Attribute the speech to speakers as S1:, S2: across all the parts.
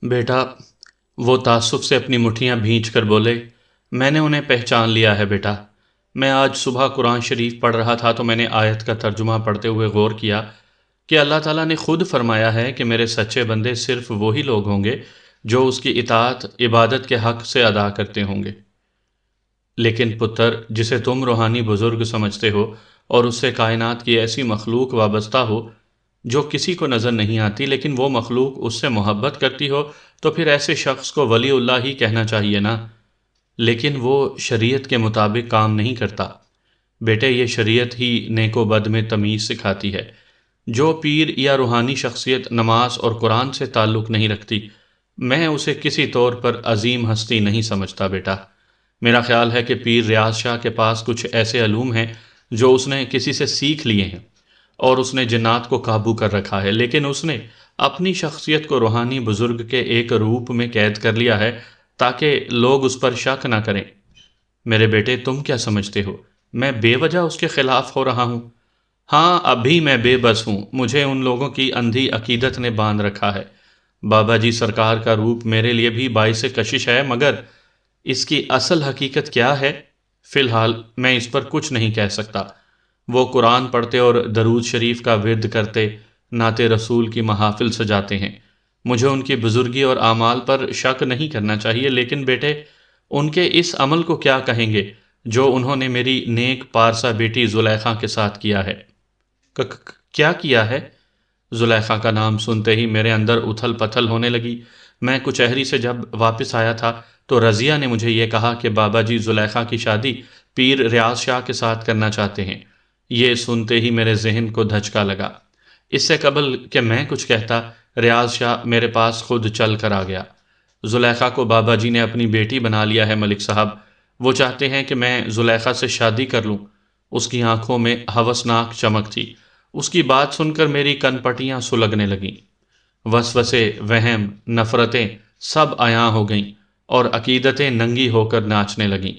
S1: بیٹا، وہ تعصب سے اپنی مٹھیاں بھینچ کر بولے، میں نے انہیں پہچان لیا ہے بیٹا۔ میں آج صبح قرآن شریف پڑھ رہا تھا تو میں نے آیت کا ترجمہ پڑھتے ہوئے غور کیا کہ اللہ تعالیٰ نے خود فرمایا ہے کہ میرے سچے بندے صرف وہی لوگ ہوں گے جو اس کی اطاعت عبادت کے حق سے ادا کرتے ہوں گے۔ لیکن پتر، جسے تم روحانی بزرگ سمجھتے ہو اور اس سے کائنات کی ایسی مخلوق وابستہ ہو جو کسی کو نظر نہیں آتی لیکن وہ مخلوق اس سے محبت کرتی ہو، تو پھر ایسے شخص کو ولی اللہ ہی کہنا چاہیے نا۔ لیکن وہ شریعت کے مطابق کام نہیں کرتا۔ بیٹے، یہ شریعت ہی نیک و بد میں تمیز سکھاتی ہے۔ جو پیر یا روحانی شخصیت نماز اور قرآن سے تعلق نہیں رکھتی، میں اسے کسی طور پر عظیم ہستی نہیں سمجھتا بیٹا۔ میرا خیال ہے کہ پیر ریاض شاہ کے پاس کچھ ایسے علوم ہیں جو اس نے کسی سے سیکھ لیے ہیں اور اس نے جنات کو قابو کر رکھا ہے، لیکن اس نے اپنی شخصیت کو روحانی بزرگ کے ایک روپ میں قید کر لیا ہے تاکہ لوگ اس پر شک نہ کریں۔ میرے بیٹے، تم کیا سمجھتے ہو میں بے وجہ اس کے خلاف ہو رہا ہوں؟ ہاں، اب بھی میں بے بس ہوں۔ مجھے ان لوگوں کی اندھی عقیدت نے باندھ رکھا ہے۔ بابا جی سرکار کا روپ میرے لیے بھی باعث کشش ہے، مگر اس کی اصل حقیقت کیا ہے، فی الحال میں اس پر کچھ نہیں کہہ سکتا۔ وہ قرآن پڑھتے اور درود شریف کا ورد کرتے، نعت رسول کی محافل سجاتے ہیں۔ مجھے ان کی بزرگی اور اعمال پر شک نہیں کرنا چاہیے، لیکن بیٹے، ان کے اس عمل کو کیا کہیں گے جو انہوں نے میری نیک پارسا بیٹی زلیخا کے ساتھ کیا ہے؟ کیا کیا ہے؟ زلیخا کا نام سنتے ہی میرے اندر اتھل پتھل ہونے لگی۔ میں کچہری سے جب واپس آیا تھا تو رضیہ نے مجھے یہ کہا کہ بابا جی زلیخا کی شادی پیر ریاض شاہ کے ساتھ کرنا چاہتے ہیں۔ یہ سنتے ہی میرے ذہن کو دھچکا لگا۔ اس سے قبل کہ میں کچھ کہتا، ریاض شاہ میرے پاس خود چل کر آ گیا۔ زلیخا کو بابا جی نے اپنی بیٹی بنا لیا ہے ملک صاحب۔ وہ چاہتے ہیں کہ میں زلیخا سے شادی کر لوں۔ اس کی آنکھوں میں ہوسناک چمک تھی۔ اس کی بات سن کر میری کن پٹیاں سلگنے لگیں۔ وسوسے، وہم، نفرتیں سب عیاں ہو گئیں اور عقیدتیں ننگی ہو کر ناچنے لگیں۔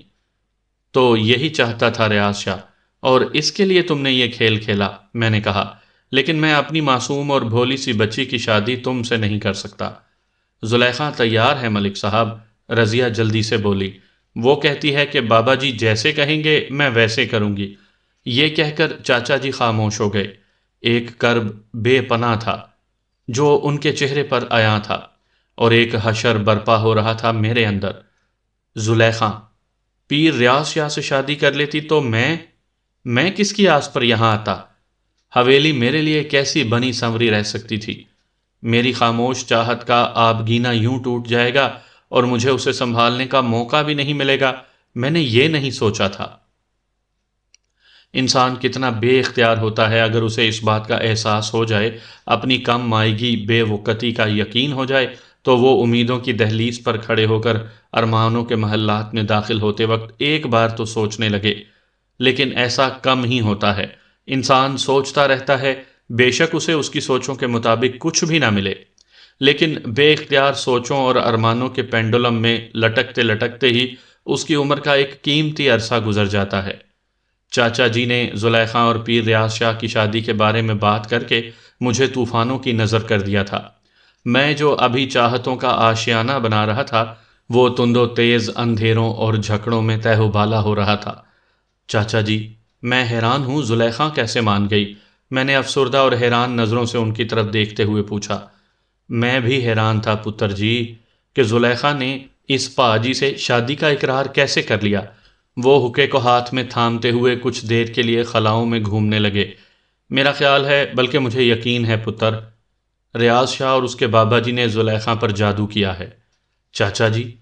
S1: تو یہی چاہتا تھا ریاض شاہ، اور اس کے لیے تم نے یہ کھیل کھیلا؟ میں نے کہا، لیکن میں اپنی معصوم اور بھولی سی بچی کی شادی تم سے نہیں کر سکتا۔ زلیخا تیار ہے ملک صاحب، رضیہ جلدی سے بولی۔ وہ کہتی ہے کہ بابا جی جیسے کہیں گے میں ویسے کروں گی۔ یہ کہہ کر چاچا جی خاموش ہو گئے۔ ایک کرب بے پناہ تھا جو ان کے چہرے پر عیاں تھا، اور ایک حشر برپا ہو رہا تھا میرے اندر۔ زلیخا پیر ریاض شاہ سے شادی کر لیتی تو میں کس کی آس پر یہاں آتا؟ حویلی میرے لیے کیسی بنی سنوری رہ سکتی تھی؟ میری خاموش چاہت کا آبگینہ یوں ٹوٹ جائے گا اور مجھے اسے سنبھالنے کا موقع بھی نہیں ملے گا؟ میں نے یہ نہیں سوچا تھا۔ انسان کتنا بے اختیار ہوتا ہے اگر اسے اس بات کا احساس ہو جائے، اپنی کم مائیگی بے وقتی کا یقین ہو جائے، تو وہ امیدوں کی دہلیز پر کھڑے ہو کر ارمانوں کے محلات میں داخل ہوتے وقت ایک بار تو سوچنے لگے۔ لیکن ایسا کم ہی ہوتا ہے۔ انسان سوچتا رہتا ہے، بے شک اسے اس کی سوچوں کے مطابق کچھ بھی نہ ملے، لیکن بے اختیار سوچوں اور ارمانوں کے پینڈولم میں لٹکتے لٹکتے ہی اس کی عمر کا ایک قیمتی عرصہ گزر جاتا ہے۔ چاچا جی نے زلیخا اور پیر ریاض شاہ کی شادی کے بارے میں بات کر کے مجھے طوفانوں کی نظر کر دیا تھا۔ میں جو ابھی چاہتوں کا آشیانہ بنا رہا تھا، وہ تند و تیز اندھیروں اور جھکڑوں میں تہہ و بالا ہو رہا تھا۔ چاچا جی، میں حیران ہوں زلیخا کیسے مان گئی؟ میں نے افسردہ اور حیران نظروں سے ان کی طرف دیکھتے ہوئے پوچھا۔ میں بھی حیران تھا پتر جی کہ زلیخا نے اس پاجی سے شادی کا اقرار کیسے کر لیا۔ وہ حقے کو ہاتھ میں تھامتے ہوئے کچھ دیر کے لیے خلاؤں میں گھومنے لگے۔ میرا خیال ہے، بلکہ مجھے یقین ہے پتر، ریاض شاہ اور اس کے بابا جی نے زلیخا پر جادو کیا ہے۔ چاچا جی،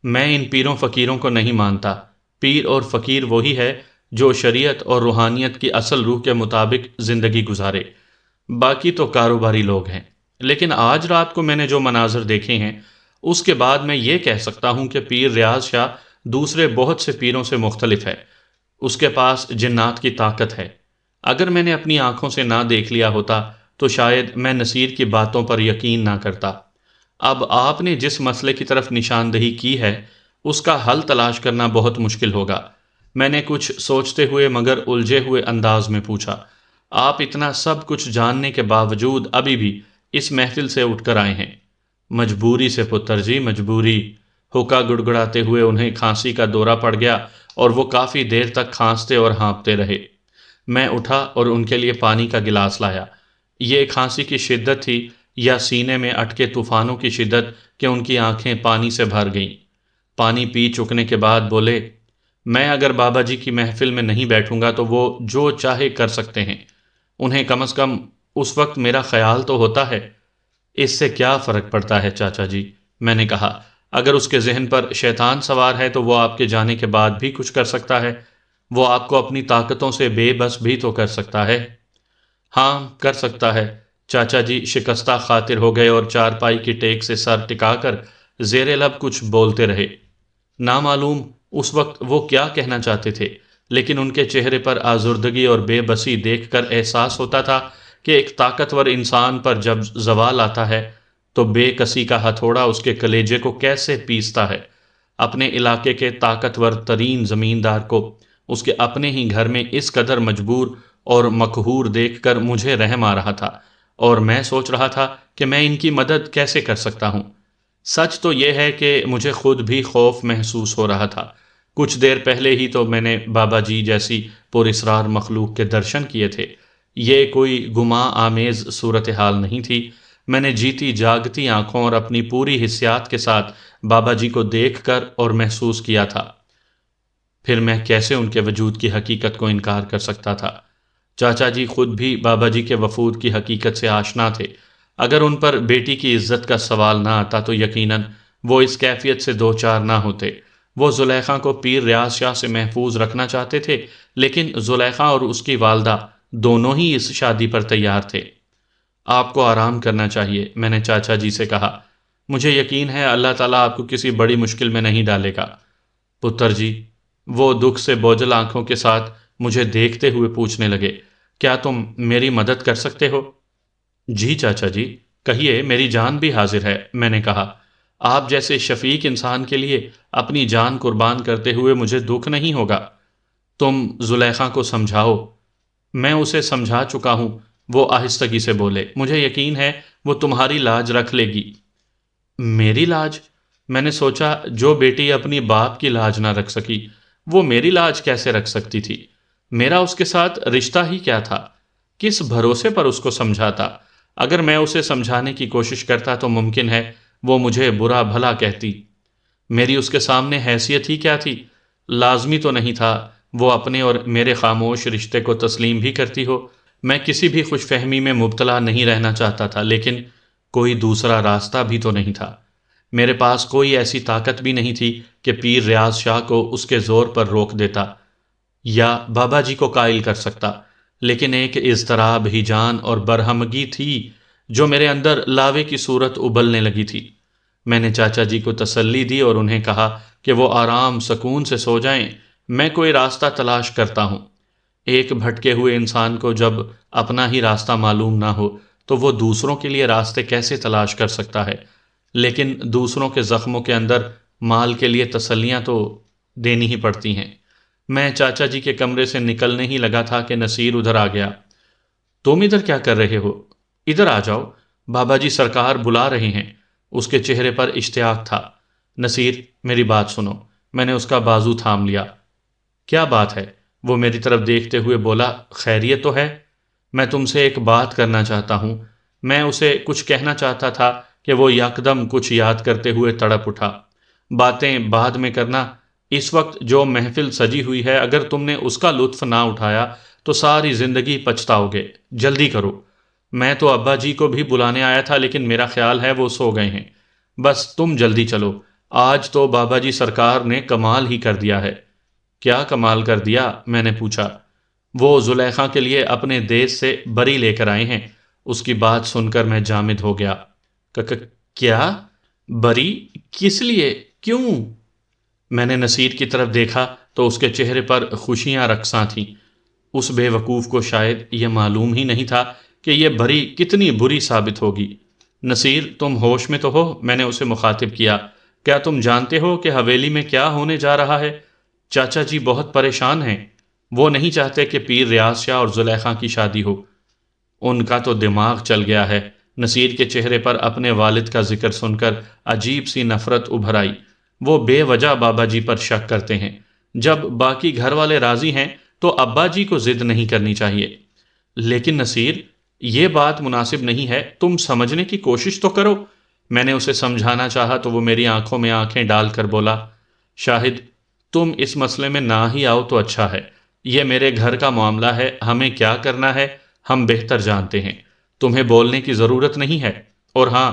S1: میں ان پیروں فقیروں کو نہیں مانتا۔ پیر اور فقیر وہی ہے جو شریعت اور روحانیت کی اصل روح کے مطابق زندگی گزارے، باقی تو کاروباری لوگ ہیں۔ لیکن آج رات کو میں نے جو مناظر دیکھے ہیں، اس کے بعد میں یہ کہہ سکتا ہوں کہ پیر ریاض شاہ دوسرے بہت سے پیروں سے مختلف ہے۔ اس کے پاس جنات کی طاقت ہے۔ اگر میں نے اپنی آنکھوں سے نہ دیکھ لیا ہوتا تو شاید میں نصیر کی باتوں پر یقین نہ کرتا۔ اب آپ نے جس مسئلے کی طرف نشاندہی کی ہے، اس کا حل تلاش کرنا بہت مشکل ہوگا۔ میں نے کچھ سوچتے ہوئے مگر الجھے ہوئے انداز میں پوچھا، آپ اتنا سب کچھ جاننے کے باوجود ابھی بھی اس محفل سے اٹھ کر آئے ہیں؟ مجبوری سے پتر جی، مجبوری۔ حکا گڑگڑاتے ہوئے انہیں کھانسی کا دورہ پڑ گیا اور وہ کافی دیر تک کھانستے اور ہانپتے رہے۔ میں اٹھا اور ان کے لیے پانی کا گلاس لایا۔ یہ کھانسی کی شدت تھی یا سینے میں اٹکے طوفانوں کی شدت کہ ان کی آنکھیں پانی سے بھر گئیں۔ پانی پی چکنے کے بعد بولے، میں اگر بابا جی کی محفل میں نہیں بیٹھوں گا تو وہ جو چاہے کر سکتے ہیں، انہیں کم از کم اس وقت میرا خیال تو ہوتا ہے۔ اس سے کیا فرق پڑتا ہے چاچا جی؟ میں نے کہا، اگر اس کے ذہن پر شیطان سوار ہے تو وہ آپ کے جانے کے بعد بھی کچھ کر سکتا ہے، وہ آپ کو اپنی طاقتوں سے بے بس بھی تو کر سکتا ہے۔ ہاں کر سکتا ہے۔ چاچا جی شکستہ خاطر ہو گئے اور چارپائی کی ٹیک سے سر ٹکا کر زیر لب کچھ بولتے رہے۔ نامعلوم اس وقت وہ کیا کہنا چاہتے تھے، لیکن ان کے چہرے پر آزردگی اور بے بسی دیکھ کر احساس ہوتا تھا کہ ایک طاقتور انسان پر جب زوال آتا ہے تو بے کسی کا ہتھوڑا اس کے کلیجے کو کیسے پیستا ہے۔ اپنے علاقے کے طاقتور ترین زمیندار کو اس کے اپنے ہی گھر میں اس قدر مجبور اور مقہور دیکھ کر مجھے رحم آ رہا تھا، اور میں سوچ رہا تھا کہ میں ان کی مدد کیسے کر سکتا ہوں۔ سچ تو یہ ہے کہ مجھے خود بھی خوف محسوس ہو رہا تھا۔ کچھ دیر پہلے ہی تو میں نے بابا جی جیسی پراسرار مخلوق کے درشن کیے تھے۔ یہ کوئی گماں آمیز صورتحال نہیں تھی۔ میں نے جیتی جاگتی آنکھوں اور اپنی پوری حسیات کے ساتھ بابا جی کو دیکھ کر اور محسوس کیا تھا۔ پھر میں کیسے ان کے وجود کی حقیقت کو انکار کر سکتا تھا؟ چاچا جی خود بھی بابا جی کے وفود کی حقیقت سے آشنا تھے۔ اگر ان پر بیٹی کی عزت کا سوال نہ آتا تو یقیناً وہ اس کیفیت سے دو چار نہ ہوتے۔ وہ زلیخا کو پیر ریاض شاہ سے محفوظ رکھنا چاہتے تھے، لیکن زلیخا اور اس کی والدہ دونوں ہی اس شادی پر تیار تھے۔ آپ کو آرام کرنا چاہیے، میں نے چاچا جی سے کہا۔ مجھے یقین ہے اللہ تعالیٰ آپ کو کسی بڑی مشکل میں نہیں ڈالے گا۔ پتر جی، وہ دکھ سے بوجھل آنکھوں کے ساتھ مجھے دیکھتے ہوئے پوچھنے لگے، کیا تم میری مدد کر سکتے ہو؟ جی چاچا جی، کہیے، میری جان بھی حاضر ہے، میں نے کہا۔ آپ جیسے شفیق انسان کے لیے اپنی جان قربان کرتے ہوئے مجھے دکھ نہیں ہوگا۔ تم زلیخا کو سمجھاؤ۔ میں اسے سمجھا چکا ہوں، وہ آہستگی سے بولے۔ مجھے یقین ہے وہ تمہاری لاج رکھ لے گی۔ میری لاج؟ میں نے سوچا، جو بیٹی اپنی باپ کی لاج نہ رکھ سکی، وہ میری لاج کیسے رکھ سکتی تھی؟ میرا اس کے ساتھ رشتہ ہی کیا تھا؟ کس بھروسے پر اس کو سمجھاتا؟ اگر میں اسے سمجھانے کی کوشش کرتا تو ممکن ہے وہ مجھے برا بھلا کہتی۔ میری اس کے سامنے حیثیت ہی کیا تھی؟ لازمی تو نہیں تھا وہ اپنے اور میرے خاموش رشتے کو تسلیم بھی کرتی ہو۔ میں کسی بھی خوش فہمی میں مبتلا نہیں رہنا چاہتا تھا، لیکن کوئی دوسرا راستہ بھی تو نہیں تھا۔ میرے پاس کوئی ایسی طاقت بھی نہیں تھی کہ پیر ریاض شاہ کو اس کے زور پر روک دیتا یا بابا جی کو قائل کر سکتا، لیکن ایک اضطراب ہی جان اور برہمگی تھی جو میرے اندر لاوے کی صورت ابلنے لگی تھی۔ میں نے چاچا جی کو تسلی دی اور انہیں کہا کہ وہ آرام سکون سے سو جائیں، میں کوئی راستہ تلاش کرتا ہوں۔ ایک بھٹکے ہوئے انسان کو جب اپنا ہی راستہ معلوم نہ ہو تو وہ دوسروں کے لیے راستے کیسے تلاش کر سکتا ہے؟ لیکن دوسروں کے زخموں کے اندر مال کے لیے تسلیاں تو دینی ہی پڑتی ہیں۔ میں چاچا جی کے کمرے سے نکلنے ہی لگا تھا کہ نصیر ادھر آ گیا۔ تم ادھر کیا کر رہے ہو؟ ادھر آ جاؤ، بابا جی سرکار بلا رہے ہیں۔ اس کے چہرے پر اشتیاق تھا۔ نصیر، میری بات سنو۔ میں نے اس کا بازو تھام لیا۔ کیا بات ہے؟ وہ میری طرف دیکھتے ہوئے بولا، خیریت تو ہے؟ میں تم سے ایک بات کرنا چاہتا ہوں۔ میں اسے کچھ کہنا چاہتا تھا کہ وہ یکدم کچھ یاد کرتے ہوئے تڑپ اٹھا۔ باتیں بعد میں کرنا، اس وقت جو محفل سجی ہوئی ہے، اگر تم نے اس کا لطف نہ اٹھایا تو ساری زندگی پچھتاؤ گے۔ جلدی کرو۔ میں تو ابا جی کو بھی بلانے آیا تھا، لیکن میرا خیال ہے وہ سو گئے ہیں۔ بس تم جلدی چلو۔ آج تو بابا جی سرکار نے کمال ہی کر دیا ہے۔ کیا کمال کر دیا؟ میں نے پوچھا۔ وہ زلیخا کے لیے اپنے دیس سے بری لے کر آئے ہیں۔ اس کی بات سن کر میں جامد ہو گیا۔ کیا؟ بری؟ کس لیے؟ کیوں؟ میں نے نصیر کی طرف دیکھا تو اس کے چہرے پر خوشیاں رقصاں تھیں۔ اس بے وقوف کو شاید یہ معلوم ہی نہیں تھا کہ یہ بری کتنی بری ثابت ہوگی۔ نصیر، تم ہوش میں تو ہو؟ میں نے اسے مخاطب کیا۔ کیا تم جانتے ہو کہ حویلی میں کیا ہونے جا رہا ہے؟ چاچا جی بہت پریشان ہیں۔ وہ نہیں چاہتے کہ پیر ریاض شاہ اور زلیخا کی شادی ہو۔ ان کا تو دماغ چل گیا ہے۔ نصیر کے چہرے پر اپنے والد کا ذکر سن کر عجیب سی نفرت ابھر آئی۔ وہ بے وجہ بابا جی پر شک کرتے ہیں، جب باقی گھر والے راضی ہیں تو ابا جی کو ضد نہیں کرنی چاہیے۔ لیکن نصیر، یہ بات مناسب نہیں ہے، تم سمجھنے کی کوشش تو کرو۔ میں نے اسے سمجھانا چاہا تو وہ میری آنکھوں میں آنکھیں ڈال کر بولا، شاہد، تم اس مسئلے میں نہ ہی آؤ تو اچھا ہے۔ یہ میرے گھر کا معاملہ ہے، ہمیں کیا کرنا ہے ہم بہتر جانتے ہیں، تمہیں بولنے کی ضرورت نہیں ہے۔ اور ہاں،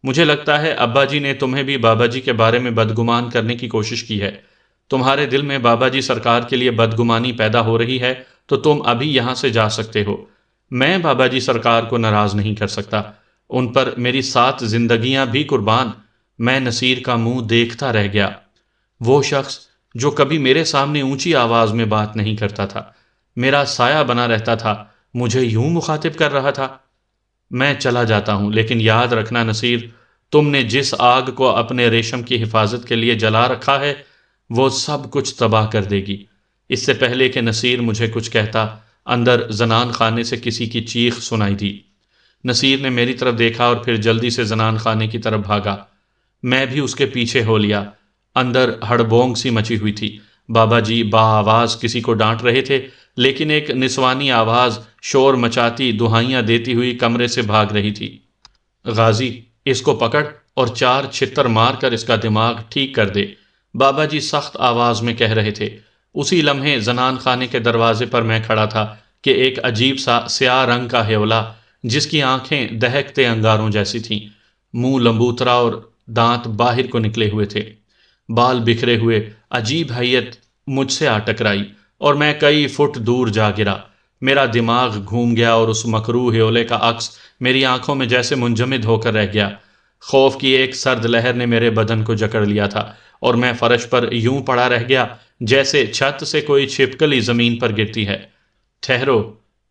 S1: مجھے لگتا ہے ابا جی نے تمہیں بھی بابا جی کے بارے میں بدگمان کرنے کی کوشش کی ہے۔ تمہارے دل میں بابا جی سرکار کے لیے بدگمانی پیدا ہو رہی ہے تو تم ابھی یہاں سے جا سکتے ہو۔ میں بابا جی سرکار کو ناراض نہیں کر سکتا، ان پر میری 7 زندگیاں بھی قربان۔ میں نصیر کا منہ دیکھتا رہ گیا۔ وہ شخص جو کبھی میرے سامنے اونچی آواز میں بات نہیں کرتا تھا، میرا سایہ بنا رہتا تھا، مجھے یوں مخاطب کر رہا تھا۔ میں چلا جاتا ہوں، لیکن یاد رکھنا نصیر، تم نے جس آگ کو اپنے ریشم کی حفاظت کے لیے جلا رکھا ہے وہ سب کچھ تباہ کر دے گی۔ اس سے پہلے کہ نصیر مجھے کچھ کہتا، اندر زنان خانے سے کسی کی چیخ سنائی دی۔ نصیر نے میری طرف دیکھا اور پھر جلدی سے زنان خانے کی طرف بھاگا۔ میں بھی اس کے پیچھے ہو لیا۔ اندر ہڑبونگ سی مچی ہوئی تھی۔ بابا جی با آواز کسی کو ڈانٹ رہے تھے، لیکن ایک نسوانی آواز شور مچاتی دہائیاں دیتی ہوئی کمرے سے بھاگ رہی تھی، غازی، اس کو پکڑ اور 4 چھتر مار کر اس کا دماغ ٹھیک کر دے، بابا جی سخت آواز میں کہہ رہے تھے۔ اسی لمحے زنان خانے کے دروازے پر میں کھڑا تھا کہ ایک عجیب سا سیاہ رنگ کا ہیولا، جس کی آنکھیں دہکتے انگاروں جیسی تھیں، منہ لمبوترا اور دانت باہر کو نکلے ہوئے تھے، بال بکھرے ہوئے، عجیب حیت مجھ سے آ ٹکرائی اور میں کئی فٹ دور جا گرا۔ میرا دماغ گھوم گیا اور اس مکروہ ہیولے کا عکس میری آنکھوں میں جیسے منجمد ہو کر رہ گیا۔ خوف کی ایک سرد لہر نے میرے بدن کو جکڑ لیا تھا اور میں فرش پر یوں پڑا رہ گیا جیسے چھت سے کوئی چھپکلی زمین پر گرتی ہے۔ ٹھہرو،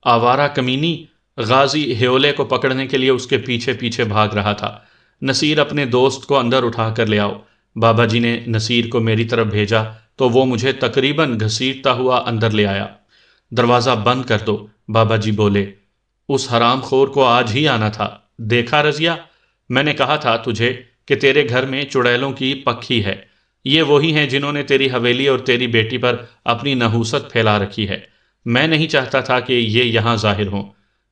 S1: آوارہ کمینی! غازی ہیولے کو پکڑنے کے لیے اس کے پیچھے پیچھے بھاگ رہا تھا۔ نصیر، اپنے دوست کو اندر اٹھا کر لے آؤ۔ بابا جی نے نصیر کو میری طرف بھیجا تو وہ مجھے تقریباً گھسیٹتا ہوا اندر لے آیا۔ دروازہ بند کر دو، بابا جی بولے۔ اس حرام خور کو آج ہی آنا تھا، دیکھا رضیہ؟ میں نے کہا تھا تجھے کہ تیرے گھر میں چڑیلوں کی پکھی ہے۔ یہ وہی ہیں جنہوں نے تیری حویلی اور تیری بیٹی پر اپنی نحوست پھیلا رکھی ہے۔ میں نہیں چاہتا تھا کہ یہ یہاں ظاہر ہوں۔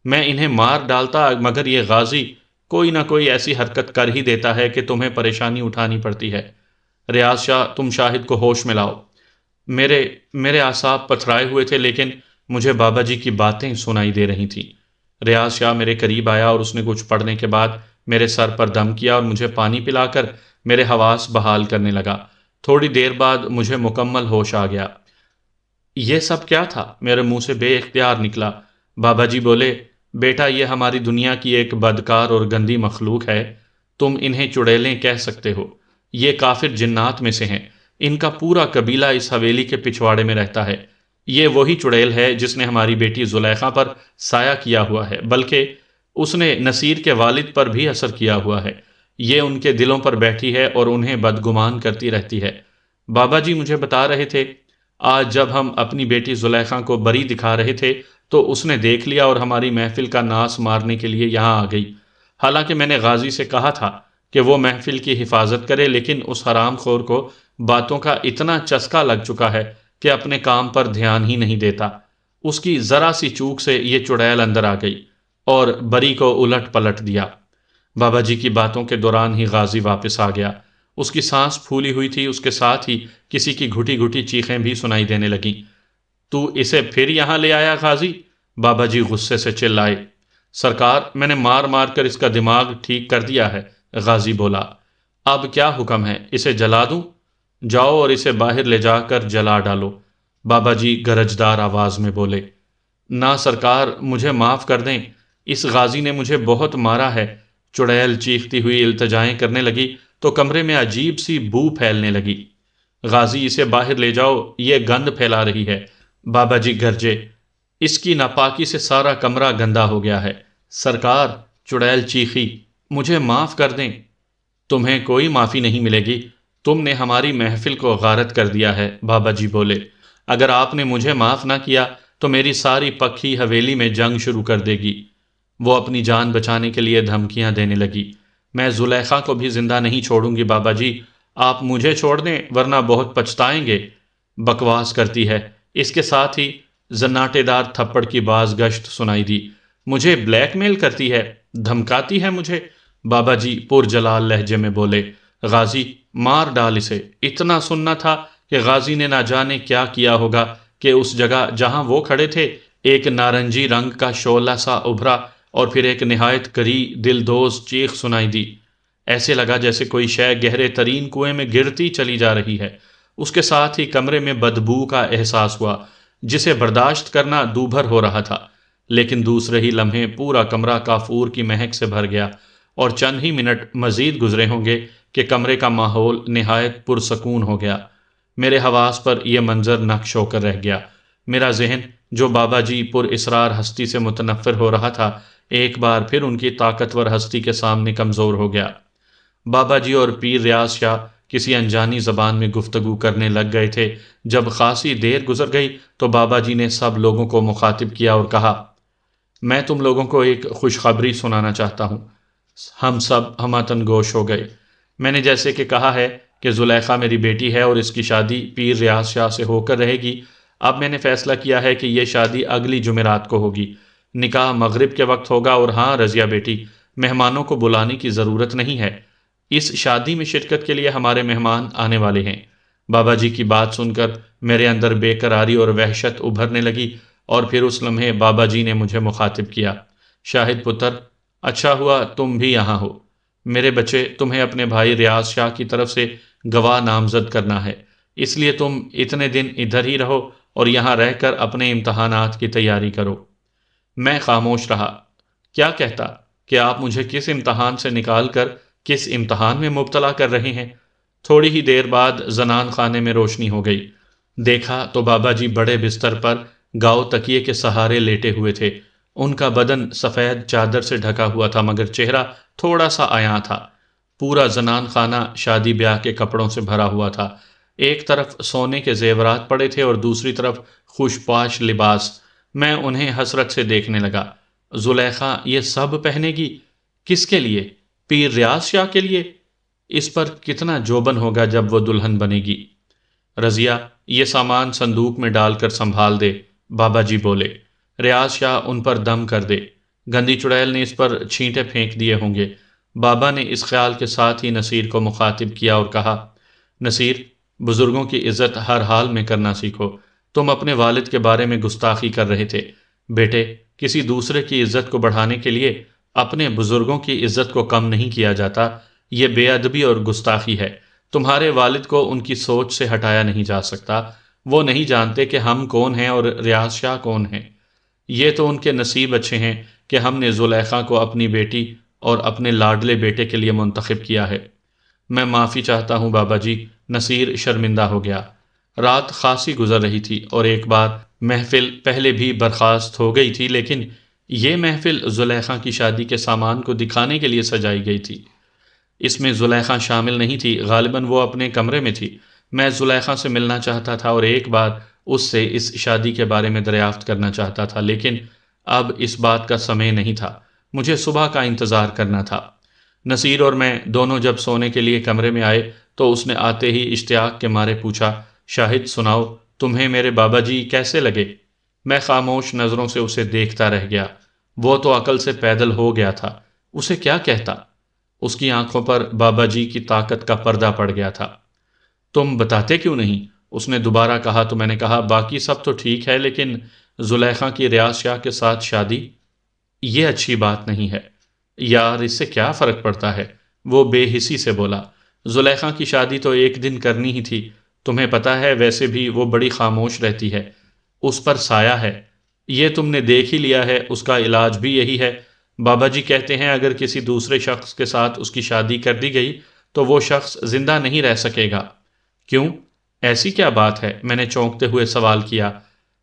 S1: میں انہیں مار ڈالتا، مگر یہ غازی کوئی نہ کوئی ایسی حرکت کر ہی دیتا ہے کہ تمہیں پریشانی اٹھانی پڑتی ہے۔ ریاض شاہ، تم شاہد کو ہوش میں لاؤ۔ میرے اعصاب پتھرائے ہوئے تھے، لیکن مجھے بابا جی کی باتیں سنائی دے رہی تھیں۔ ریاض شاہ میرے قریب آیا اور اس نے کچھ پڑھنے کے بعد میرے سر پر دم کیا اور مجھے پانی پلا کر میرے حواس بحال کرنے لگا۔ تھوڑی دیر بعد مجھے مکمل ہوش آ گیا۔ یہ سب کیا تھا؟ میرے منہ سے بے اختیار نکلا۔ بابا جی بولے، بیٹا، یہ ہماری دنیا کی ایک بدکار اور گندی مخلوق ہے، تم انہیں چڑیلیں کہہ سکتے ہو۔ یہ کافر جنات میں سے ہیں، ان کا پورا قبیلہ اس حویلی کے پچھواڑے میں رہتا ہے۔ یہ وہی چڑیل ہے جس نے ہماری بیٹی زلیخا پر سایہ کیا ہوا ہے، بلکہ اس نے نصیر کے والد پر بھی اثر کیا ہوا ہے۔ یہ ان کے دلوں پر بیٹھی ہے اور انہیں بدگمان کرتی رہتی ہے۔ بابا جی مجھے بتا رہے تھے، آج جب ہم اپنی بیٹی زلیخا کو بری دکھا رہے تھے تو اس نے دیکھ لیا اور ہماری محفل کا ناس مارنے کے لیے یہاں آ گئی۔ حالانکہ میں نے غازی سے کہا تھا کہ وہ محفل کی حفاظت کرے، لیکن اس حرام خور کو باتوں کا اتنا چسکا لگ چکا ہے کہ اپنے کام پر دھیان ہی نہیں دیتا۔ اس کی ذرا سی چوک سے یہ چڑیل اندر آ گئی اور بری کو الٹ پلٹ دیا۔ بابا جی کی باتوں کے دوران ہی غازی واپس آ گیا۔ اس کی سانس پھولی ہوئی تھی، اس کے ساتھ ہی کسی کی گھٹی گھٹی چیخیں بھی سنائی دینے لگیں۔ تو اسے پھر یہاں لے آیا غازی؟ بابا جی غصے سے چلائے۔ سرکار، میں نے مار مار کر اس کا دماغ ٹھیک کر دیا ہے، غازی بولا۔ اب کیا حکم ہے، اسے جلا دوں؟ جاؤ اور اسے باہر لے جا کر جلا ڈالو، بابا جی گرجدار آواز میں بولے۔ نہ سرکار، مجھے معاف کر دیں، اس غازی نے مجھے بہت مارا ہے۔ چڑیل چیختی ہوئی التجائیں کرنے لگی تو کمرے میں عجیب سی بو پھیلنے لگی۔ غازی، اسے باہر لے جاؤ، یہ گند پھیلا رہی ہے، بابا جی گرجے۔ اس کی ناپاکی سے سارا کمرہ گندا ہو گیا ہے۔ سرکار، چڑیل چیخی، مجھے معاف کر دیں۔ تمہیں کوئی معافی نہیں ملے گی، تم نے ہماری محفل کو غارت کر دیا ہے، بابا جی بولے۔ اگر آپ نے مجھے معاف نہ کیا تو میری ساری پکی حویلی میں جنگ شروع کر دے گی۔ وہ اپنی جان بچانے کے لیے دھمکیاں دینے لگی۔ میں زلیخا کو بھی زندہ نہیں چھوڑوں گی بابا جی، آپ مجھے چھوڑ دیں ورنہ بہت پچھتائیں گے، بکواس کرتی ہے۔ اس کے ساتھ ہی زناٹے دار تھپڑ کی باز گشت سنائی دی۔ مجھے بلیک میل کرتی ہے، دھمکاتی ہے مجھے، بابا جی پر جلال لہجے میں بولے۔ غازی مار ڈال اسے۔ اتنا سننا تھا کہ غازی نے نہ جانے کیا کیا ہوگا کہ اس جگہ جہاں وہ کھڑے تھے ایک نارنجی رنگ کا شعلہ سا ابھرا اور پھر ایک نہایت کری دلدوز چیخ سنائی دی۔ ایسے لگا جیسے کوئی شے گہرے ترین کنویں میں گرتی چلی جا رہی ہے۔ اس کے ساتھ ہی کمرے میں بدبو کا احساس ہوا جسے برداشت کرنا دوبھر ہو رہا تھا، لیکن دوسرے ہی لمحے پورا کمرہ کافور کی مہک سے بھر گیا اور چند ہی منٹ مزید گزرے ہوں گے کہ کمرے کا ماحول نہایت پرسکون ہو گیا۔ میرے حواس پر یہ منظر نقش ہو کر رہ گیا۔ میرا ذہن جو بابا جی پر اسرار ہستی سے متنفر ہو رہا تھا، ایک بار پھر ان کی طاقتور ہستی کے سامنے کمزور ہو گیا۔ بابا جی اور پیر ریاض شاہ کسی انجانی زبان میں گفتگو کرنے لگ گئے تھے۔ جب خاصی دیر گزر گئی تو بابا جی نے سب لوگوں کو مخاطب کیا اور کہا، میں تم لوگوں کو ایک خوشخبری سنانا چاہتا ہوں۔ ہم سب ہماتن گوش ہو گئے۔ میں نے جیسے کہ کہا ہے کہ زلیخا میری بیٹی ہے اور اس کی شادی پیر ریاض شاہ سے ہو کر رہے گی۔ اب میں نے فیصلہ کیا ہے کہ یہ شادی اگلی جمعرات کو ہوگی۔ نکاح مغرب کے وقت ہوگا، اور ہاں رضیہ بیٹی، مہمانوں کو بلانے کی ضرورت نہیں ہے۔ اس شادی میں شرکت کے لیے ہمارے مہمان آنے والے ہیں۔ بابا جی کی بات سن کر میرے اندر بے قراری اور وحشت ابھرنے لگی، اور پھر اس لمحے بابا جی نے مجھے مخاطب کیا، شاہد پتر، اچھا ہوا تم بھی یہاں ہو۔ میرے بچے، تمہیں اپنے بھائی ریاض شاہ کی طرف سے گواہ نامزد کرنا ہے، اس لیے تم اتنے دن ادھر ہی رہو اور یہاں رہ کر اپنے امتحانات کی تیاری کرو۔ میں خاموش رہا۔ کیا کہتا کہ آپ مجھے کس امتحان سے نکال کر کس امتحان میں مبتلا کر رہے ہیں؟ تھوڑی ہی دیر بعد زنان خانے میں روشنی ہو گئی۔ دیکھا تو بابا جی بڑے بستر پر گاؤ تکیے کے سہارے لیٹے ہوئے تھے۔ ان کا بدن سفید چادر سے ڈھکا ہوا تھا، مگر چہرہ تھوڑا سا عیاں تھا۔ پورا زنان خانہ شادی بیاہ کے کپڑوں سے بھرا ہوا تھا۔ ایک طرف سونے کے زیورات پڑے تھے اور دوسری طرف خوش پاش لباس۔ میں انہیں حسرت سے دیکھنے لگا۔ زلیخا یہ سب پہنے گی؟ کس کے لیے؟ پیر ریاض شاہ کے لیے؟ اس پر کتنا جوبن ہوگا جب وہ دلہن بنے گی۔ رضیہ، یہ سامان صندوق میں ڈال کر سنبھال دے، بابا جی بولے۔ ریاض شاہ ان پر دم کر دے، گندی چڑیل نے اس پر چھینٹے پھینک دیے ہوں گے۔ بابا نے اس خیال کے ساتھ ہی نصیر کو مخاطب کیا اور کہا، نصیر، بزرگوں کی عزت ہر حال میں کرنا سیکھو۔ تم اپنے والد کے بارے میں گستاخی کر رہے تھے۔ بیٹے، کسی دوسرے کی عزت کو بڑھانے کے لیے اپنے بزرگوں کی عزت کو کم نہیں کیا جاتا۔ یہ بے ادبی اور گستاخی ہے۔ تمہارے والد کو ان کی سوچ سے ہٹایا نہیں جا سکتا۔ وہ نہیں جانتے کہ ہم کون ہیں اور ریاض شاہ کون ہیں۔ یہ تو ان کے نصیب اچھے ہیں کہ ہم نے زلیخا کو اپنی بیٹی اور اپنے لاڈلے بیٹے کے لیے منتخب کیا ہے۔ میں معافی چاہتا ہوں بابا جی، نصیر شرمندہ ہو گیا۔ رات خاصی گزر رہی تھی اور ایک بار محفل پہلے بھی برخاست ہو گئی تھی، لیکن یہ محفل زلیخا کی شادی کے سامان کو دکھانے کے لیے سجائی گئی تھی۔ اس میں زلیخا شامل نہیں تھی، غالباً وہ اپنے کمرے میں تھی۔ میں زلیخا سے ملنا چاہتا تھا اور ایک بار اس سے اس شادی کے بارے میں دریافت کرنا چاہتا تھا، لیکن اب اس بات کا سمے نہیں تھا۔ مجھے صبح کا انتظار کرنا تھا۔ نصیر اور میں دونوں جب سونے کے لیے کمرے میں آئے تو اس نے آتے ہی اشتیاق کے مارے پوچھا، شاہد سناؤ، تمہیں میرے بابا جی کیسے لگے؟ میں خاموش نظروں سے اسے دیکھتا رہ گیا۔ وہ تو عقل سے پیدل ہو گیا تھا، اسے کیا کہتا؟ اس کی آنکھوں پر بابا جی کی طاقت کا پردہ پڑ گیا تھا۔ تم بتاتے کیوں نہیں؟ اس نے دوبارہ کہا تو میں نے کہا، باقی سب تو ٹھیک ہے، لیکن زلیخا کی ریاض شاہ کے ساتھ شادی، یہ اچھی بات نہیں ہے۔ یار، اس سے کیا فرق پڑتا ہے؟ وہ بے حسی سے بولا۔ زلیخا کی شادی تو ایک دن کرنی ہی تھی، تمہیں پتا ہے، ویسے بھی وہ بڑی خاموش رہتی ہے، اس پر سایہ ہے۔ یہ تم نے دیکھ ہی لیا ہے، اس کا علاج بھی یہی ہے۔ بابا جی کہتے ہیں اگر کسی دوسرے شخص کے ساتھ اس کی شادی کر دی گئی تو وہ شخص زندہ نہیں رہ سکے گا۔ کیوں؟ ایسی کیا بات ہے؟ میں نے چونکتے ہوئے سوال کیا۔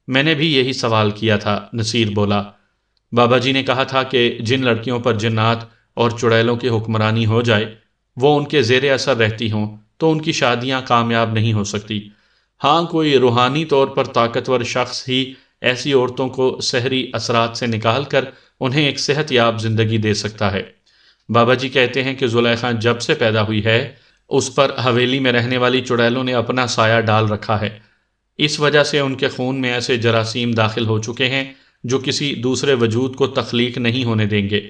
S1: میں نے بھی یہی سوال کیا تھا، نصیر بولا۔ بابا جی نے کہا تھا کہ جن لڑکیوں پر جنات اور چڑیلوں کی حکمرانی ہو جائے، وہ ان کے زیر اثر رہتی ہوں تو ان کی شادیاں کامیاب نہیں ہو سکتی۔ ہاں، کوئی روحانی طور پر طاقتور شخص ہی ایسی عورتوں کو سحری اثرات سے نکال کر انہیں ایک صحت یاب زندگی دے سکتا ہے۔ بابا جی کہتے ہیں کہ زلیخا جب سے پیدا ہوئی ہے اس پر حویلی میں رہنے والی چڑیلوں نے اپنا سایہ ڈال رکھا ہے۔ اس وجہ سے ان کے خون میں ایسے جراثیم داخل ہو چکے ہیں جو کسی دوسرے وجود کو تخلیق نہیں ہونے دیں گے۔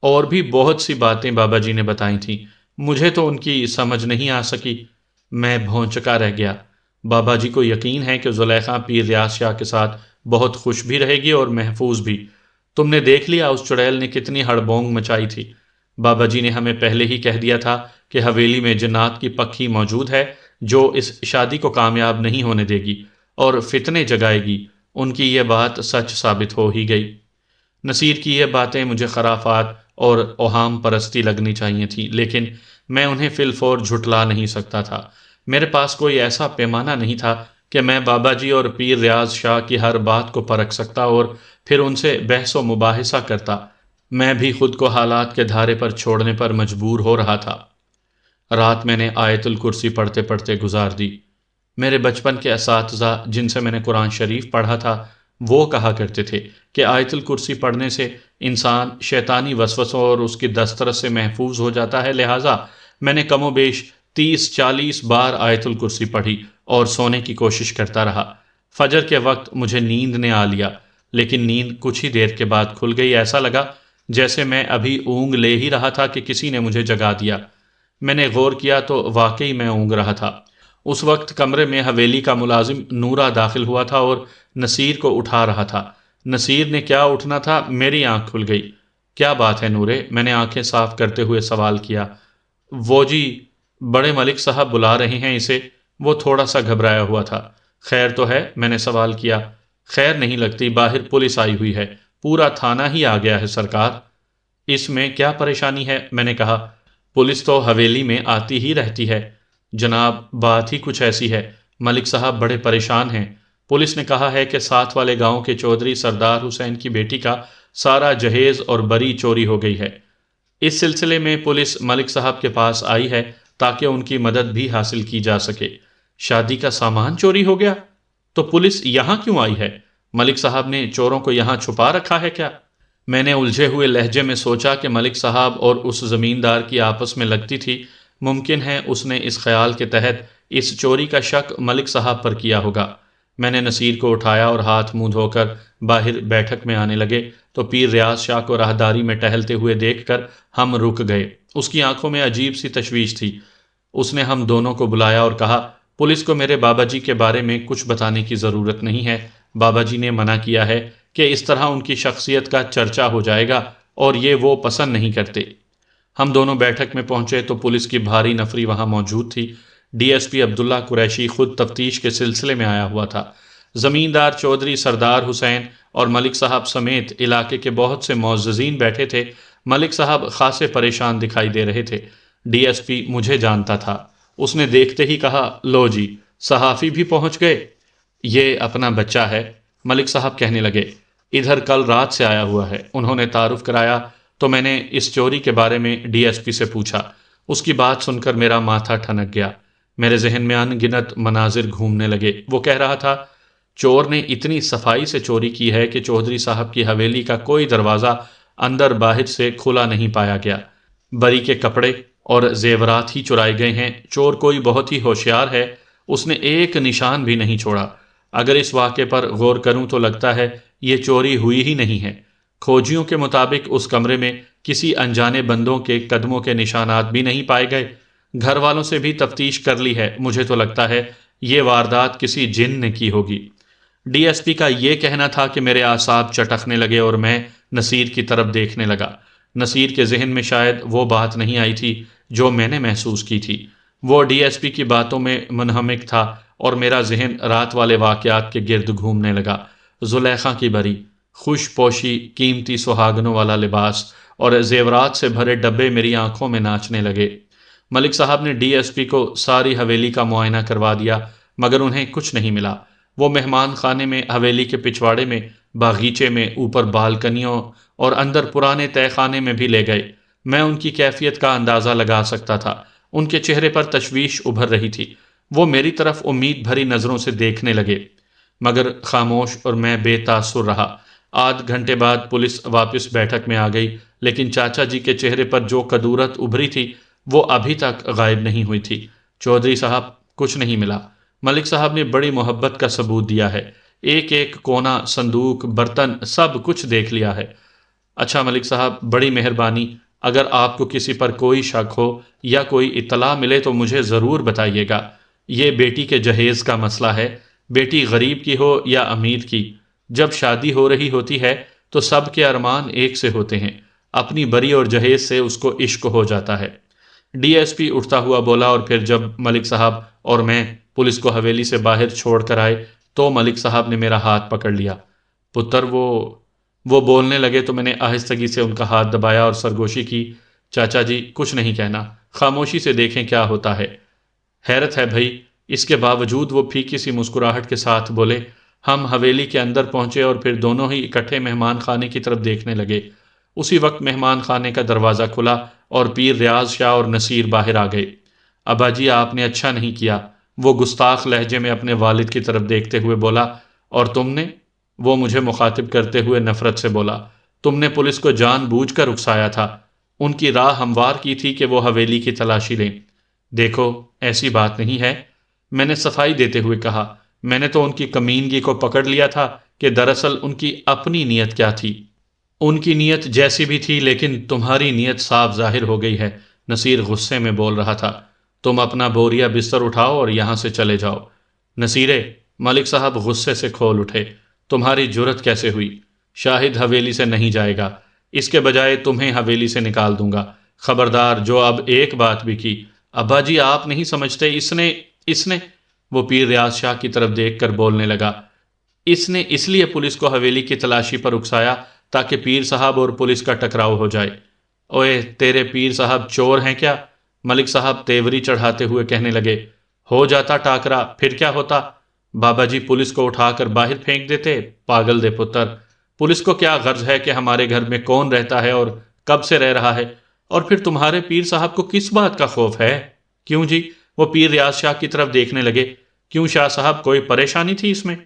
S1: اور بھی بہت سی باتیں بابا جی نے بتائی تھیں، مجھے تو ان کی سمجھ نہیں آ سکی، میں بھونچکا رہ گیا۔ بابا جی کو یقین ہے کہ زلیخا پیر ریاض شاہ کے ساتھ بہت خوش بھی رہے گی اور محفوظ بھی۔ تم نے دیکھ لیا اس چڑیل نے کتنی ہڑبونگ مچائی تھی۔ بابا جی نے ہمیں پہلے ہی کہہ دیا تھا کہ حویلی میں جنات کی پکھی موجود ہے جو اس شادی کو کامیاب نہیں ہونے دے گی اور فتنے جگائے گی۔ ان کی یہ بات سچ ثابت ہو ہی گئی۔ نصیر کی یہ باتیں مجھے خرافات اور اوہام پرستی لگنی چاہیے تھی، لیکن میں انہیں فی الفور جھٹلا نہیں سکتا تھا۔ میرے پاس کوئی ایسا پیمانہ نہیں تھا کہ میں بابا جی اور پیر ریاض شاہ کی ہر بات کو پرکھ سکتا اور پھر ان سے بحث و مباحثہ کرتا۔ میں بھی خود کو حالات کے دھارے پر چھوڑنے پر مجبور ہو رہا تھا۔ رات میں نے آیت الکرسی پڑھتے پڑھتے گزار دی۔ میرے بچپن کے اساتذہ جن سے میں نے قرآن شریف پڑھا تھا وہ کہا کرتے تھے کہ آیت الکرسی پڑھنے سے انسان شیطانی وسوسوں اور اس کی دسترس سے محفوظ ہو جاتا ہے، لہٰذا میں نے کم و بیش 30-40 بار آیت الکرسی پڑھی اور سونے کی کوشش کرتا رہا۔ فجر کے وقت مجھے نیند نے آ لیا، لیکن نیند کچھ ہی دیر کے بعد کھل گئی۔ ایسا لگا جیسے میں ابھی اونگ لے ہی رہا تھا کہ کسی نے مجھے جگا دیا۔ میں نے غور کیا تو واقعی میں اونگ رہا تھا۔ اس وقت کمرے میں حویلی کا ملازم نورا داخل ہوا تھا اور نصیر کو اٹھا رہا تھا۔ نصیر نے کیا اٹھنا تھا، میری آنکھ کھل گئی۔ کیا بات ہے نورے؟ میں نے آنکھیں صاف کرتے ہوئے سوال کیا۔ وہ جی، بڑے ملک صاحب بلا رہے ہیں اسے۔ وہ تھوڑا سا گھبرایا ہوا تھا۔ خیر تو ہے؟ میں نے سوال کیا۔ خیر نہیں لگتی، باہر پولیس آئی ہوئی ہے، پورا تھانہ ہی آ گیا ہے سرکار۔ اس میں کیا پریشانی ہے؟ میں نے کہا۔ پولیس تو حویلی میں آتی ہی رہتی ہے جناب، بات ہی کچھ ایسی ہے، ملک صاحب بڑے پریشان ہیں۔ پولیس نے کہا ہے کہ ساتھ والے گاؤں کے چودھری سردار حسین کی بیٹی کا سارا جہیز اور بری چوری ہو گئی ہے۔ اس سلسلے میں پولیس ملک صاحب کے پاس آئی ہے تاکہ ان کی مدد بھی حاصل کی جا سکے۔ شادی کا سامان چوری ہو گیا؟ تو پولیس یہاں کیوں آئی ہے؟ ملک صاحب نے چوروں کو یہاں چھپا رکھا ہے کیا؟ میں نے الجھے ہوئے لہجے میں سوچا کہ ملک صاحب اور اس زمیندار کی آپس میں لگتی تھی، ممکن ہے اس نے اس خیال کے تحت اس چوری کا شک ملک صاحب پر کیا ہوگا۔ میں نے نصیر کو اٹھایا اور ہاتھ منہ دھو کر باہر بیٹھک میں آنے لگے تو پیر ریاض شاہ کو راہداری میں ٹہلتے ہوئے دیکھ کر ہم رک گئے۔ اس کی آنکھوں میں عجیب سی تشویش تھی۔ اس نے ہم دونوں کو بلایا اور کہا، پولیس کو میرے بابا جی کے بارے میں کچھ بتانے کی ضرورت نہیں ہے۔ بابا جی نے منع کیا ہے کہ اس طرح ان کی شخصیت کا چرچا ہو جائے گا اور یہ وہ پسند نہیں کرتے۔ ہم دونوں بیٹھک میں پہنچے تو پولیس کی بھاری نفری وہاں موجود تھی۔ ڈی ایس پی عبداللہ قریشی خود تفتیش کے سلسلے میں آیا ہوا تھا۔ زمیندار چودھری سردار حسین اور ملک صاحب سمیت علاقے کے بہت سے معززین بیٹھے تھے۔ ملک صاحب خاصے پریشان دکھائی دے رہے تھے۔ ڈی ایس پی مجھے جانتا تھا۔ اس نے دیکھتے ہی کہا، لو جی، صحافی بھی پہنچ گئے۔ یہ اپنا بچہ ہے، ملک صاحب کہنے لگے، ادھر کل رات سے آیا ہوا ہے۔ انہوں نے تعارف کرایا تو میں نے اس چوری کے بارے میں ڈی ایس پی سے پوچھا۔ اس کی بات سن کر میرا ماتھا ٹھنک گیا۔ میرے ذہن میں ان گنت مناظر گھومنے لگے۔ وہ کہہ رہا تھا، چور نے اتنی صفائی سے چوری کی ہے کہ چودھری صاحب کی حویلی کا کوئی دروازہ اندر باہر سے کھلا نہیں پایا گیا۔ بری کے کپڑے اور زیورات ہی چرائے گئے ہیں۔ چور کوئی بہت ہی ہوشیار ہے، اس نے ایک نشان بھی نہیں چھوڑا۔ اگر اس واقعے پر غور کروں تو لگتا ہے یہ چوری ہوئی ہی نہیں ہے۔ کھوجیوں کے مطابق اس کمرے میں کسی انجانے بندوں کے قدموں کے نشانات بھی نہیں پائے گئے۔ گھر والوں سے بھی تفتیش کر لی ہے، مجھے تو لگتا ہے یہ واردات کسی جن نے کی ہوگی۔ ڈی ایس پی کا یہ کہنا تھا کہ میرے اعصاب چٹکنے لگے اور میں نصیر کی طرف دیکھنے لگا۔ نصیر کے ذہن میں شاید وہ بات نہیں آئی تھی جو میں نے محسوس کی تھی۔ وہ ڈی ایس پی کی باتوں میں منہمک تھا اور میرا ذہن رات والے واقعات کے گرد گھومنے لگا۔ زلیخا کی بری، خوش پوشی، قیمتی سہاگنوں والا لباس اور زیورات سے بھرے ڈبے میری آنکھوں میں ناچنے لگے۔ ملک صاحب نے ڈی ایس پی کو ساری حویلی کا معائنہ کروا دیا، مگر انہیں کچھ نہیں ملا۔ وہ مہمان خانے میں، حویلی کے پچھواڑے میں، باغیچے میں، اوپر بالکنیوں اور اندر پرانے تہہ خانے میں بھی لے گئے۔ میں ان کی کیفیت کا اندازہ لگا سکتا تھا۔ ان کے چہرے پر تشویش ابھر رہی تھی۔ وہ میری طرف امید بھری نظروں سے دیکھنے لگے، مگر خاموش، اور میں بے تاثر رہا۔ آدھ گھنٹے بعد پولیس واپس بیٹھک میں آ گئی، لیکن چاچا جی کے چہرے پر جو کدورت ابھری تھی وہ ابھی تک غائب نہیں ہوئی تھی۔ چودھری صاحب، کچھ نہیں ملا۔ ملک صاحب نے بڑی محبت کا ثبوت دیا ہے، ایک ایک کونا، صندوق، برتن، سب کچھ دیکھ لیا ہے۔ اچھا ملک صاحب، بڑی مہربانی، اگر آپ کو کسی پر کوئی شک ہو یا کوئی اطلاع ملے تو مجھے ضرور بتائیے گا۔ یہ بیٹی کے جہیز کا مسئلہ ہے، بیٹی غریب کی ہو یا امیر کی، جب شادی ہو رہی ہوتی ہے تو سب کے ارمان ایک سے ہوتے ہیں، اپنی بری اور جہیز سے اس کو عشق ہو جاتا ہے۔ ڈی ایس پی اٹھتا ہوا بولا، اور پھر جب ملک صاحب اور میں پولیس کو حویلی سے باہر چھوڑ کر آئے تو ملک صاحب نے میرا ہاتھ پکڑ لیا۔ پتر، وہ بولنے لگے تو میں نے آہستگی سے ان کا ہاتھ دبایا اور سرگوشی کی۔ چاچا جی، کچھ نہیں کہنا، خاموشی سے دیکھیں کیا ہوتا ہے۔ حیرت ہے بھائی، اس کے باوجود وہ پھیکی سی مسکراہٹ کے ساتھ بولے۔ ہم حویلی کے اندر پہنچے اور پھر دونوں ہی اکٹھے مہمان خانے کی طرف دیکھنے لگے۔ اسی وقت مہمان خانے کا دروازہ کھلا اور پیر ریاض شاہ اور نصیر باہر آ گئے۔ ابا جی، آپ نے اچھا نہیں کیا، وہ گستاخ لہجے میں اپنے والد کی طرف دیکھتے ہوئے بولا۔ اور تم نے، وہ مجھے مخاطب کرتے ہوئے نفرت سے بولا، تم نے پولیس کو جان بوجھ کر اکسایا تھا، ان کی راہ ہموار کی تھی کہ وہ حویلی کی تلاشی لیں۔ دیکھو، ایسی بات نہیں ہے، میں نے صفائی دیتے ہوئے کہا۔ میں نے تو ان کی کمینگی کو پکڑ لیا تھا کہ دراصل ان کی اپنی نیت کیا تھی۔ ان کی نیت جیسی بھی تھی، لیکن تمہاری نیت صاف ظاہر ہو گئی ہے۔ نصیر غصے میں بول رہا تھا۔ تم اپنا بوریا بستر اٹھاؤ اور یہاں سے چلے جاؤ۔ نصیرے، ملک صاحب غصے سے کھول اٹھے، تمہاری جرت کیسے ہوئی؟ شاہد حویلی سے نہیں جائے گا، اس کے بجائے تمہیں حویلی سے نکال دوں گا۔ خبردار، جو اب ایک بات بھی کی۔ ابا جی، آپ نہیں سمجھتے، اس نے وہ پیر ریاض شاہ کی طرف دیکھ کر بولنے لگا۔ اس نے اس لیے پولیس کو حویلی کی تلاشی پر اکسایا تاکہ پیر صاحب اور پولیس کا ٹکراؤ ہو جائے۔ اوئے، تیرے پیر صاحب چور ہیں کیا؟ ملک صاحب تیوری چڑھاتے ہوئے کہنے لگے۔ ہو جاتا ٹاکرا، پھر کیا ہوتا؟ بابا جی پولیس کو اٹھا کر باہر پھینک دیتے۔ پاگل دے پتر، پولیس کو کیا غرض ہے کہ ہمارے گھر میں کون رہتا ہے اور کب سے رہ رہا ہے؟ اور پھر تمہارے پیر صاحب کو کس بات کا خوف ہے؟ کیوں جی؟ وہ پیر ریاض شاہ کی طرف دیکھنے لگے۔ کیوں شاہ صاحب، کوئی پریشانی تھی اس میں؟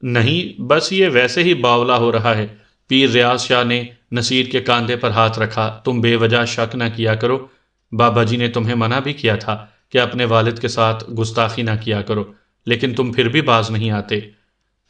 S1: نہیں، بس یہ ویسے ہی باولا ہو رہا ہے۔ پیر ریاض شاہ نے نصیر کے کاندھے پر ہاتھ رکھا۔ تم بے وجہ شک نہ کیا کرو، بابا جی نے تمہیں منع بھی کیا تھا کہ اپنے والد کے ساتھ گستاخی نہ کیا کرو، لیکن تم پھر بھی باز نہیں آتے۔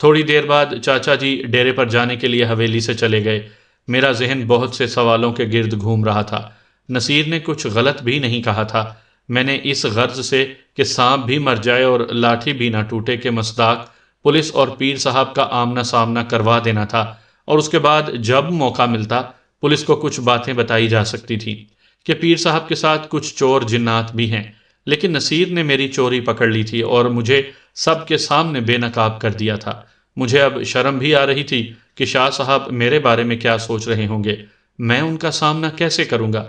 S1: تھوڑی دیر بعد چاچا جی ڈیرے پر جانے کے لیے حویلی سے چلے گئے۔ میرا ذہن بہت سے سوالوں کے گرد گھوم رہا تھا۔ نصیر نے کچھ غلط بھی نہیں کہا تھا۔ میں نے اس غرض سے کہ سانپ بھی مر جائے اور لاٹھی بھی نہ ٹوٹے کے مصداق پولیس اور پیر صاحب کا آمنا سامنا کروا دینا تھا، اور اس کے بعد جب موقع ملتا پولیس کو کچھ باتیں بتائی جا سکتی تھیں کہ پیر صاحب کے ساتھ کچھ چور جنات بھی ہیں۔ لیکن نصیر نے میری چوری پکڑ لی تھی اور مجھے سب کے سامنے بے نقاب کر دیا تھا۔ مجھے اب شرم بھی آ رہی تھی کہ شاہ صاحب میرے بارے میں کیا سوچ رہے ہوں گے۔ میں ان کا سامنا کیسے کروں گا؟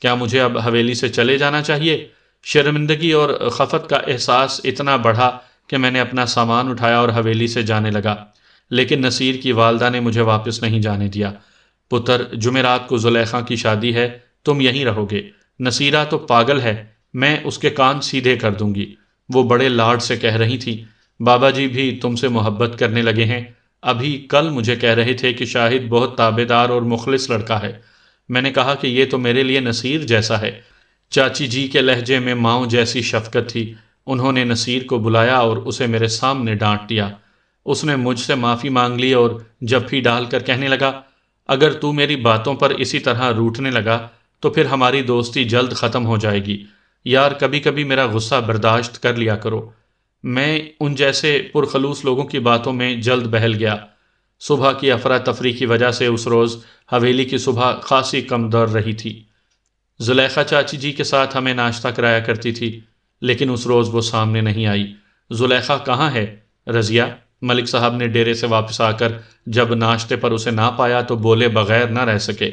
S1: کیا مجھے اب حویلی سے چلے جانا چاہیے؟ شرمندگی اور خفت کا احساس اتنا بڑھا کہ میں نے اپنا سامان اٹھایا اور حویلی سے جانے لگا، لیکن نصیر کی والدہ نے مجھے واپس نہیں جانے دیا۔ پتر، جمعرات کو زلیخا کی شادی ہے، تم یہیں رہو گے۔ نصیرہ تو پاگل ہے، میں اس کے کان سیدھے کر دوں گی، وہ بڑے لاڈ سے کہہ رہی تھی۔ بابا جی بھی تم سے محبت کرنے لگے ہیں، ابھی کل مجھے کہہ رہے تھے کہ شاہد بہت تابع دار اور مخلص لڑکا ہے۔ میں نے کہا کہ یہ تو میرے لیے نصیر جیسا ہے۔ چاچی جی کے لہجے میں ماؤں جیسی شفقت تھی۔ انہوں نے نصیر کو بلایا اور اسے میرے سامنے ڈانٹ دیا۔ اس نے مجھ سے معافی مانگ لی اور جھپھی ڈال کر کہنے لگا، اگر تو میری باتوں پر اسی طرح روٹھنے لگا تو پھر ہماری دوستی جلد ختم ہو جائے گی۔ یار، کبھی کبھی میرا غصہ برداشت کر لیا کرو۔ میں ان جیسے پرخلوص لوگوں کی باتوں میں جلد بہل گیا۔ صبح کی افراتفری کی وجہ سے اس روز حویلی کی صبح خاصی کم دور رہی تھی۔ زلیخا چاچی جی کے ساتھ ہمیں ناشتہ کرایا کرتی تھی، لیکن اس روز وہ سامنے نہیں آئی۔ زلیخا کہاں ہے؟ رضیہ، ملک صاحب نے ڈیرے سے واپس آ کر جب ناشتے پر اسے نہ پایا تو بولے بغیر نہ رہ سکے۔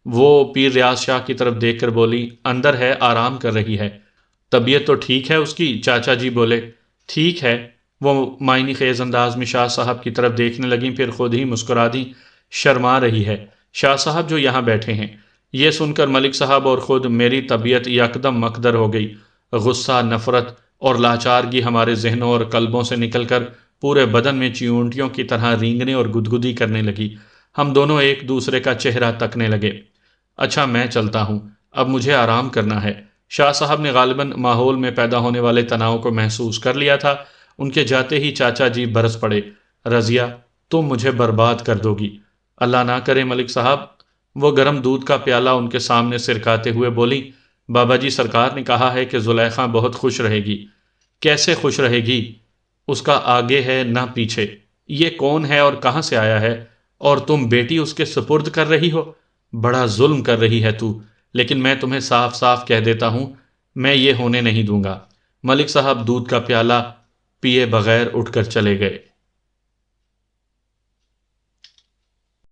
S1: وہ پیر ریاض شاہ کی طرف دیکھ کر بولی، اندر ہے، آرام کر رہی ہے۔ طبیعت تو ٹھیک ہے اس کی؟ چاچا جی بولے۔ ٹھیک ہے۔ وہ معنی خیز انداز میں شاہ صاحب کی طرف دیکھنے لگیں، پھر خود ہی مسکرا دیں۔ شرما رہی ہے شاہ صاحب جو یہاں بیٹھے ہیں۔ یہ سن کر ملک صاحب اور خود میری طبیعت یکدم مکدر ہو گئی۔ غصہ، نفرت اور لاچارگی ہمارے ذہنوں اور قلبوں سے نکل کر پورے بدن میں چیونٹیوں کی طرح رینگنے اور گدگدی کرنے لگی۔ ہم دونوں ایک دوسرے کا چہرہ تکنے لگے۔ اچھا میں چلتا ہوں، اب مجھے آرام کرنا ہے۔ شاہ صاحب نے غالباً ماحول میں پیدا ہونے والے تناؤ کو محسوس کر لیا تھا۔ ان کے جاتے ہی چاچا جی برس پڑے۔ رضیہ، تم مجھے برباد کر دو گی۔ اللہ نہ کرے ملک صاحب۔ وہ گرم دودھ کا پیالہ ان کے سامنے سرکاتے ہوئے بولی، بابا جی سرکار نے کہا ہے کہ زلیخا بہت خوش رہے گی۔ کیسے خوش رہے گی؟ اس کا آگے ہے نہ پیچھے۔ یہ کون ہے اور کہاں سے آیا ہے؟ اور تم بیٹی اس کے سپرد کر رہی ہو؟ بڑا ظلم کر رہی ہے تو، لیکن میں تمہیں صاف صاف کہہ دیتا ہوں، میں یہ ہونے نہیں دوں گا۔ ملک صاحب دودھ کا پیالہ پیے بغیر اٹھ کر چلے گئے۔